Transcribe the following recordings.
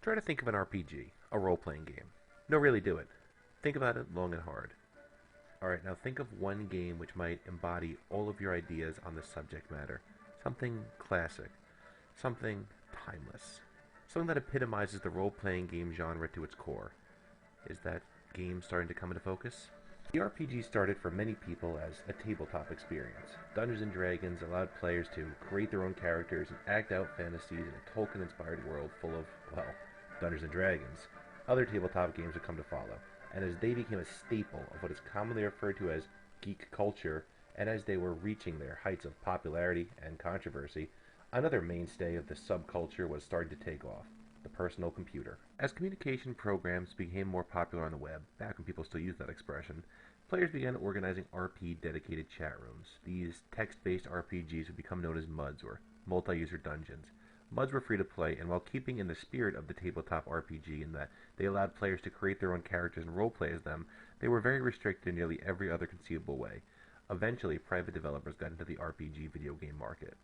Try to think of an RPG, a role-playing game. No, really do it. Think about it long and hard. Alright, now think of one game which might embody all of your ideas on the subject matter. Something classic. Something timeless. Something that epitomizes the role-playing game genre to its core. Is that game starting to come into focus? The RPG started for many people as a tabletop experience. Dungeons and Dragons allowed players to create their own characters and act out fantasies in a Tolkien-inspired world full of, well, Dungeons and Dragons. Other tabletop games would come to follow, and as they became a staple of what is commonly referred to as geek culture, and as they were reaching their heights of popularity and controversy, another mainstay of the subculture was starting to take off: the personal computer. As communication programs became more popular on the web, back when people still used that expression, players began organizing RP-dedicated chat rooms. These text-based RPGs would become known as MUDs, or multi-user dungeons. MUDs were free to play, and while keeping in the spirit of the tabletop RPG in that they allowed players to create their own characters and roleplay as them, they were very restricted in nearly every other conceivable way. Eventually, private developers got into the RPG video game market.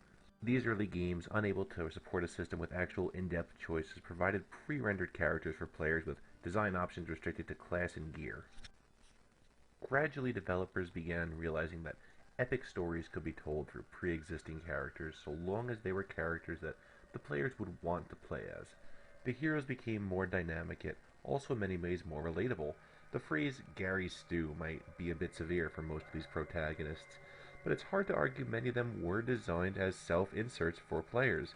These early games, unable to support a system with actual in-depth choices, provided pre-rendered characters for players with design options restricted to class and gear. Gradually, developers began realizing that epic stories could be told through pre-existing characters, so long as they were characters that the players would want to play as. The heroes became more dynamic, yet also in many ways more relatable. The phrase "Gary's stew" might be a bit severe for most of these protagonists, but it's hard to argue many of them were designed as self-inserts for players.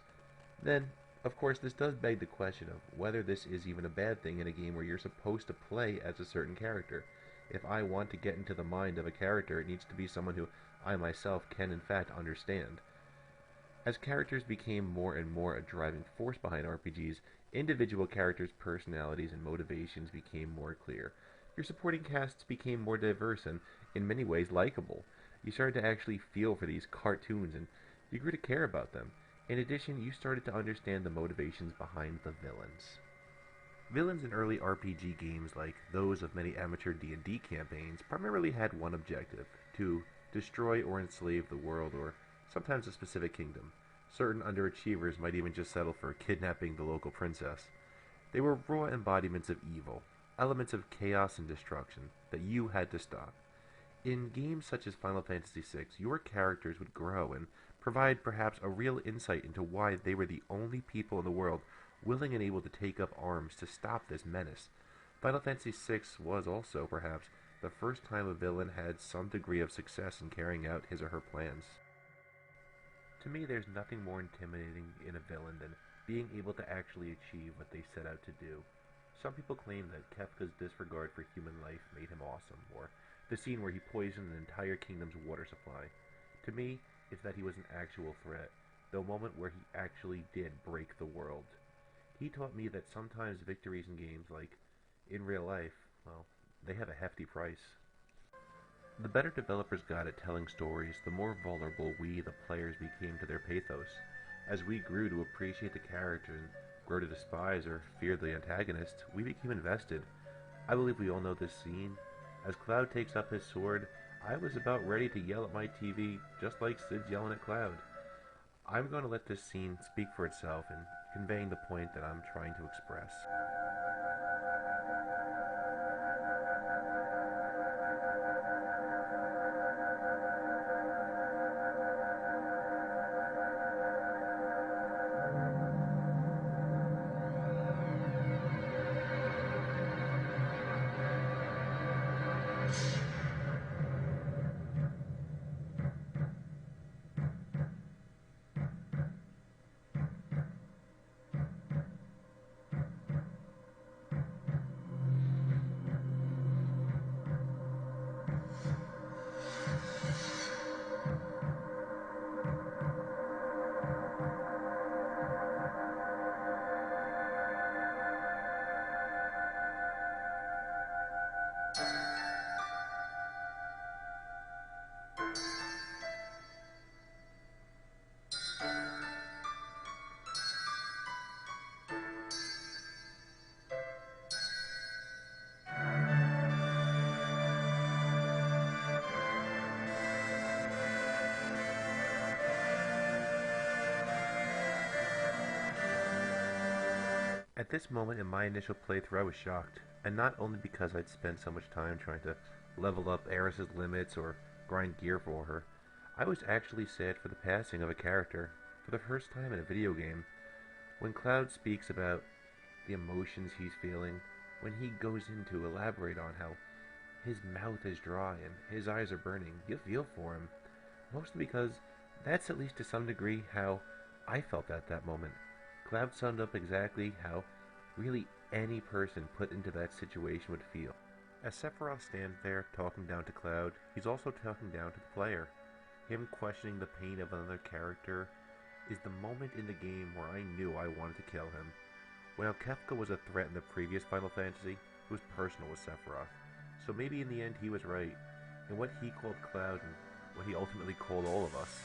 Then, of course, this does beg the question of whether this is even a bad thing in a game where you're supposed to play as a certain character. If I want to get into the mind of a character, it needs to be someone who I myself can in fact understand. As characters became more and more a driving force behind RPGs, individual characters' personalities and motivations became more clear. Your supporting casts became more diverse and, in many ways, likable. You started to actually feel for these cartoons, and you grew to care about them. In addition, you started to understand the motivations behind the villains. Villains in early RPG games, like those of many amateur D&D campaigns, primarily had one objective: to destroy or enslave the world, or sometimes a specific kingdom. Certain underachievers might even just settle for kidnapping the local princess. They were raw embodiments of evil, elements of chaos and destruction that you had to stop. In games such as Final Fantasy VI, your characters would grow and provide perhaps a real insight into why they were the only people in the world willing and able to take up arms to stop this menace. Final Fantasy VI was also, perhaps, the first time a villain had some degree of success in carrying out his or her plans. To me, there's nothing more intimidating in a villain than being able to actually achieve what they set out to do. Some people claim that Kefka's disregard for human life made him awesome, or the scene where he poisoned an entire kingdom's water supply. To me, it's that he was an actual threat, the moment where he actually did break the world. He taught me that sometimes victories in games, like in real life, well, they have a hefty price. The better developers got at telling stories, the more vulnerable we, the players, became to their pathos. As we grew to appreciate the character and grow to despise or fear the antagonist, we became invested. I believe we all know this scene. As Cloud takes up his sword, I was about ready to yell at my TV, just like Sid's yelling at Cloud. I'm going to let this scene speak for itself in conveying the point that I'm trying to express. At this moment in my initial playthrough, I was shocked, and not only because I'd spent so much time trying to level up Eris's limits or grind gear for her, I was actually sad for the passing of a character for the first time in a video game. When Cloud speaks about the emotions he's feeling, when he goes in to elaborate on how his mouth is dry and his eyes are burning, you feel for him. Mostly because that's, at least to some degree, how I felt at that moment. Cloud summed up exactly how really any person put into that situation would feel. As Sephiroth stands there talking down to Cloud, he's also talking down to the player. Him questioning the pain of another character is the moment in the game where I knew I wanted to kill him. While Kefka was a threat in the previous Final Fantasy, it was personal with Sephiroth. So maybe in the end he was right, in what he called Cloud and what he ultimately called all of us.